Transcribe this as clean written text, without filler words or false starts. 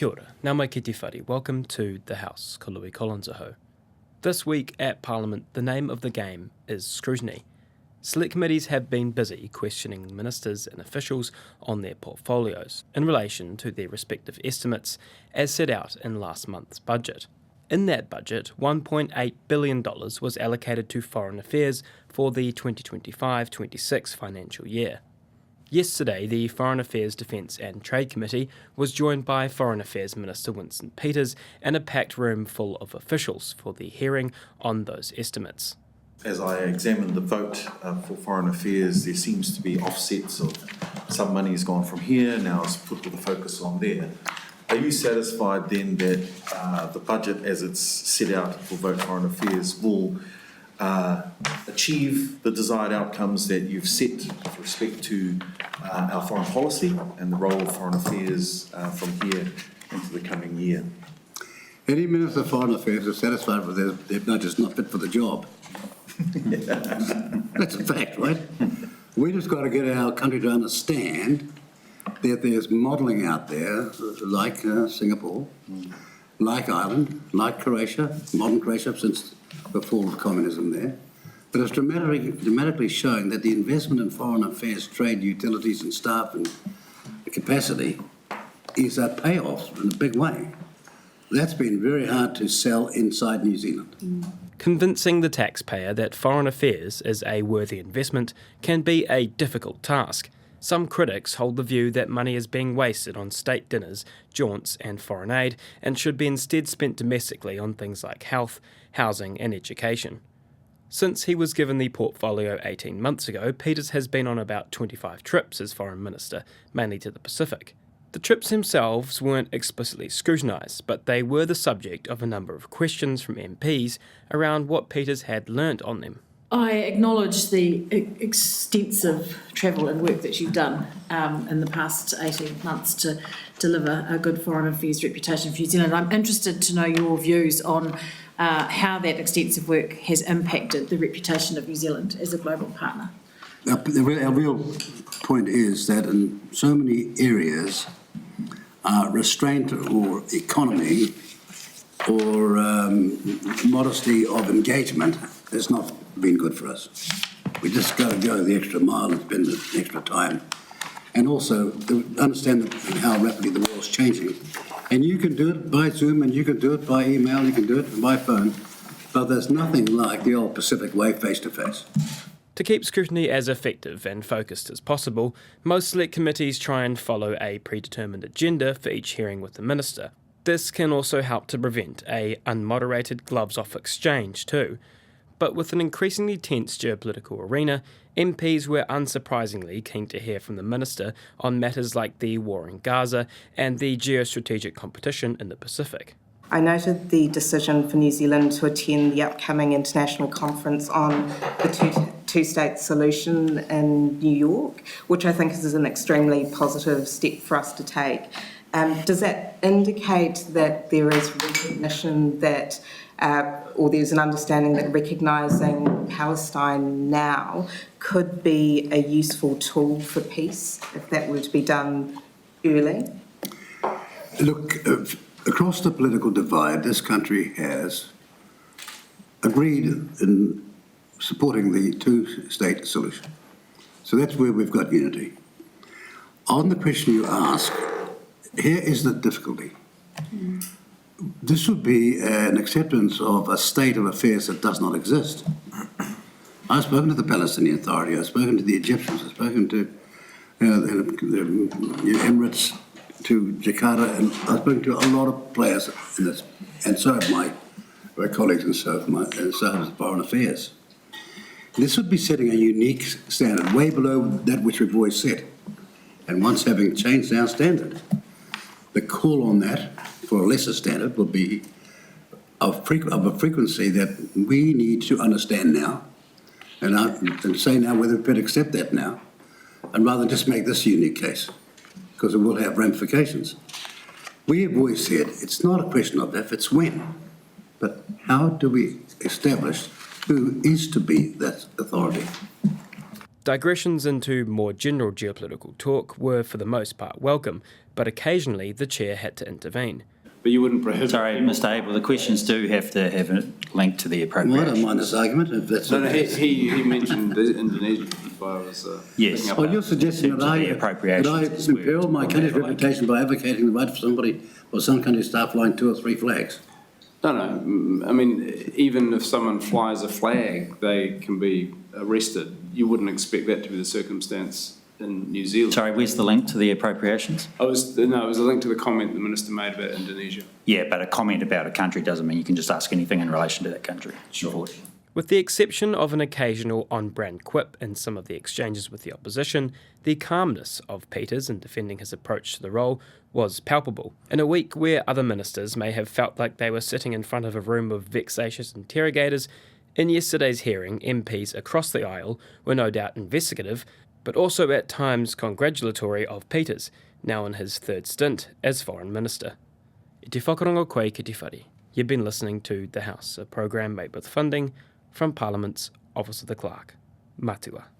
Kia ora, nā mai ki te whare. Welcome to The House, ko Louis Collins aho. This week at Parliament, the name of the game is scrutiny. Select committees have been busy questioning ministers and officials on their portfolios in relation to their respective estimates as set out in last month's budget. In that budget, $1.8 billion was allocated to foreign affairs for the 2025-26 financial year. Yesterday, the Foreign Affairs, Defence and Trade Committee was joined by Foreign Affairs Minister Winston Peters and a packed room full of officials for the hearing on those estimates. As I examined the vote for Foreign Affairs, there seems to be offsets of some money has gone from here, now it's put with a focus on there. Are you satisfied then that the budget as it's set out for vote Foreign Affairs will achieve the desired outcomes that you've set with respect to our foreign policy and the role of Foreign Affairs from here into the coming year? Any Minister of Foreign Affairs is satisfied with their budget's not fit for the job. That's a fact, right? We just got to get our country to understand that there's modelling out there, like Singapore, like Ireland, like Croatia, modern Croatia since the fall of communism there, but it's dramatically showing that the investment in foreign affairs, trade, utilities and staff and capacity is a payoff in a big way. That's been very hard to sell inside New Zealand. Convincing the taxpayer that foreign affairs is a worthy investment can be a difficult task. Some critics hold the view that money is being wasted on state dinners, jaunts and foreign aid and should be instead spent domestically on things like health, housing and education. Since he was given the portfolio 18 months ago, Peters has been on about 25 trips as Foreign Minister, mainly to the Pacific. The trips themselves weren't explicitly scrutinised, but they were the subject of a number of questions from MPs around what Peters had learnt on them. I acknowledge the extensive travel and work that you've done in the past 18 months to deliver a good foreign affairs reputation for New Zealand. I'm interested to know your views on how that extensive work has impacted the reputation of New Zealand as a global partner. Our real point is that in so many areas, restraint or economy or modesty of engagement has not been good for us. We just got to go the extra mile and spend the extra time. And also to understand how rapidly the world's changing. And you can do it by Zoom and you can do it by email, you can do it by phone, but there's nothing like the old Pacific way face-to-face. To keep scrutiny as effective and focused as possible, most select committees try and follow a predetermined agenda for each hearing with the minister. This can also help to prevent a unmoderated gloves-off exchange too. But with an increasingly tense geopolitical arena, MPs were unsurprisingly keen to hear from the minister on matters like the war in Gaza and the geostrategic competition in the Pacific. I noted the decision for New Zealand to attend the upcoming international conference on the two-state solution in New York, which I think is an extremely positive step for us to take. Does that indicate that there is recognition that or there's an understanding that recognising Palestine now could be a useful tool for peace if that were to be done early? Look, across the political divide, this country has agreed in supporting the two-state solution. So that's where we've got unity. On the question you ask, here is the difficulty. This would be an acceptance of a state of affairs that does not exist. I've spoken to the Palestinian Authority, I've spoken to the Egyptians, I've spoken to the Emirates, to Jakarta, and I've spoken to a lot of players in this, and so have my colleagues and so have Foreign Affairs. This would be setting a unique standard, way below that which we've always set. And once having changed our standard, the call on that for a lesser standard will be of a frequency that we need to understand now and say now whether we could accept that now, and rather than just make this a unique case, because it will have ramifications. We have always said it's not a question of if, it's when. But how do we establish who is to be that authority? Digressions into more general geopolitical talk were for the most part welcome, but occasionally the chair had to intervene. But you wouldn't prohibit... Sorry, Mr Abel, the questions do have to have a link to the Well, I appropriation. don't mind this argument, if that's... No, he mentioned Indonesia if I was... Yes. picking up Oh, that. you're suggesting In that terms of I, the appropriations, that I it's where imperil my it's country's on that reputation by advocating the right for somebody or some country's staff flying 2 or 3 flags? No, I mean, even if someone flies a flag, they can be arrested. You wouldn't expect that to be the circumstance in New Zealand. Sorry, where's the link to the appropriations? It was a link to the comment the Minister made about Indonesia. Yeah, but a comment about a country doesn't mean you can just ask anything in relation to that country. Sure. With the exception of an occasional on-brand quip in some of the exchanges with the opposition, the calmness of Peters in defending his approach to the role was palpable. In a week where other ministers may have felt like they were sitting in front of a room of vexatious interrogators, in yesterday's hearing, MPs across the aisle were no doubt investigative, but also at times congratulatory of Peters, now in his 3rd stint as Foreign Minister. I te whakarongo koe ki te whare. You've been listening to The House, a programme made with funding from Parliament's Office of the Clerk. Matua.